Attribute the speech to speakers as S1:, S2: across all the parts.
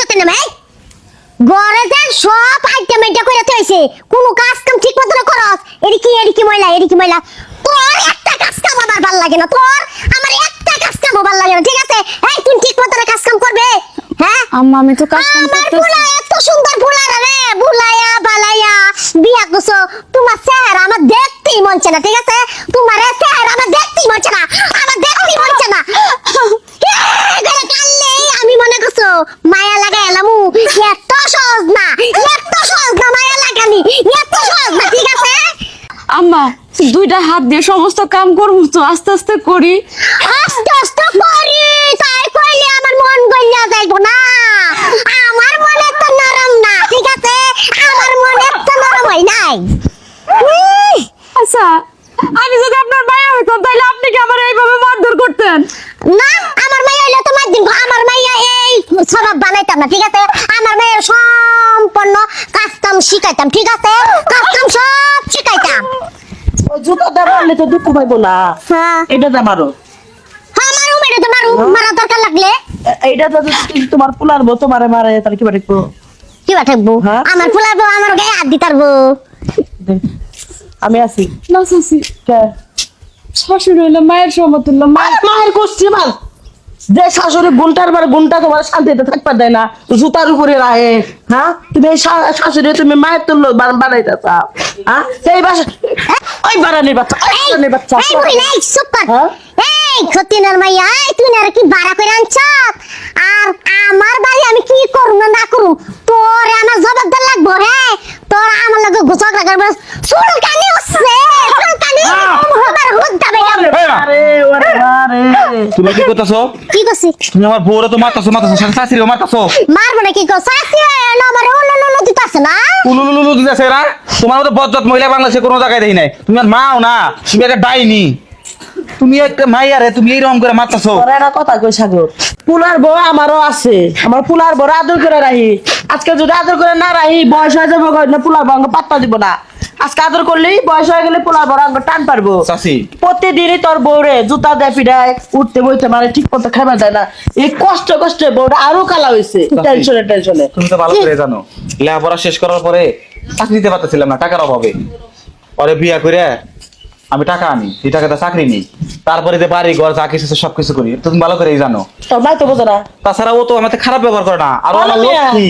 S1: সাথে নেমে ঘরে যে সব আইটেম এটা করে থইছে কোনো কাজ কাম ঠিক মতো করস এডি কি ময়লা তোর একটা কাজ কাম আমার ভালো লাগে না তোর আমার একটা কাজ কাম ভালো লাগে না ঠিক আছে এই তুই ঠিক মতো কাজ কাম করবে হ্যাঁ
S2: আম্মা আমি তো কাজ কাম
S1: আমার
S2: করতেছি।
S1: ফুলা এত সুন্দর ফুলা রে বুলায়া বালায়া বিয়া করছো তোমার চেহারা আমার দেখতেই মন চায় না ঠিক আছে তোমার চেহারা আমার দেখতেই মন চায় না আমার দেখতেই মন চায় না কাললে আমি মনে করছো মায়া লাগাই এলামু এত সহজ না মায়া লাগানি এত সহজ না ঠিক আছে
S2: আম্মা দুইটা হাত দিয়ে সমস্ত কাম করবো তো আস্তে আস্তে করি।
S1: আস্তে আস্তে করি তাই কইলে আমার মন গইলা যাইবো না আমার মন এত নরম না ঠিক আছে আমার মন এত নরম হয় নাই
S2: আচ্ছা আমি যদি আপনার মায়া হইতাম তাহলে আপনি কি আমার এইভাবে মারধর করতেন?
S1: না আমার মাইয়া হইলে তোমার দিন আমার মাইয়া এই স্বভাব বানাইতাম না ঠিক আছে আমার মাইয়া সম্পূর্ণ কাজ কাম শিখাইতাম ঠিক আছে কাজ কাম সব শিখাইতাম
S3: ওই জুতাটা মারলে তো দুঃখ পাইবো না।
S1: হ্যাঁ
S3: এটা তো মারো,
S1: মারু মেরে তো মারা দরকার লাগলে
S3: এইটা তো তোমার পোলার বউ তোমারে মারে তাহলে কি পারে
S1: কি থাকবো
S3: হ্যাঁ?
S1: আমার ফুলাবো আমার গায়ে হাত দিতারবো
S3: আমি আছি
S2: না চাচি,
S3: কে
S2: শাশুড়ি হইলে মায়ের সমতুল্য
S3: মায়ের কষ্টি মাল যে শাশুড়ি গুণটার বার গুণটা তোমার শান্তিতে থাকতে দেয় না জুতার উপরে রাহে। হ্যাঁ তুমি এই শাশুড়ি তুমি মায়ের তুল্য বানাইতে চাও। হ্যাঁ সেই বাসা ওই বাড়ানির বাচ্চা বাড়ানির বাচ্চা
S1: এই মহিলা এই চুপ কর
S3: হ্যাঁ?
S1: এই খতিনার মাইয়া এই তুই না কি বাড়া করে আনছ আর আমার বাড়ি আমি কি করব না করব তোর আমার জবাব দে লাগবো হ্যাঁ তোর আমার লগে গুছক রাখবে সুলকানি হচ্ছে সুলকানি আমার হুদ্দা বেগম
S3: আরে ওরে আরে
S4: তুমি কি করতেছো?
S1: কি করছিস
S4: তুমি আমার বউরে তো মারতাছো শাশুড়ি মারতাছো।
S1: মারবো না কি কর সাসি না আমার ওলো দিতাছে না
S4: কুলুলুলু দিতেছে এরা। তোমার মতো বজ্জাত মহিলা বাংলাদেশে কোনো জায়গায় দেখি নাই। তুমি আর মাও না, তুমি একটা ডাইনি। তুমি একটা মাইয়ারে তুমি এইরকম করে মারতাছো।
S3: ওরা একটা কথা কই সাগর পুলার বউ আমারও আছে আমার পুলার বউ আদর করে রাখি আজকে যদি আদর করে না রাখি বয়স হয়ে যাবে না পুলার বউ আমাকে পাত্তা দিব না আজকে আদর করলেই বয়স হয়ে গেলে পুলার বউ আমাকে টান পারবো
S4: চাচি
S3: প্রতিদিনই তোর বউরে জুতা দেয় পিড়ায় উঠতে বইতে মানে ঠিক মতো খাবার দেয় না এই কষ্ট কষ্টে বউটা আরো কালা হয়েছে টেনশনে
S4: তুমি তো ভালো করে জানো লেখাপড়া শেষ করার পরে চাকরি দিতে পারতেছিলাম না টাকার অভাবে। পরে বিয়া করে আমি টাকা আনি, এই টাকাটা চাকরি নেই, তারপরে যে বাড়ি ঘর যা কিছু আছে সবকিছু করি। তুমি ভালো করেই জানো।
S3: তোর ভাই তো বোঝে না
S4: তাছাড়া ও তো আমাকে খারাপ ব্যবহার করে না। আর ও আমার
S3: ভালো মেয়ে।
S4: লক্ষ্মী।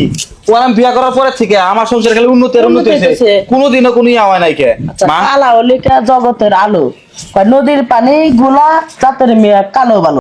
S4: ও আমি বিয়া করার পরে থেকে আমার সংসার খালি উন্নতি
S3: উন্নতি
S4: হয়েছে,
S3: হইতেছে।
S4: কোনোদিনও কোনো হয় নাই কে
S3: আচ্ছা
S4: মা।
S3: কালা হলিকা জগতের আলো নদীর পানি গুলা জাতের মেয়ে কালো ভালো।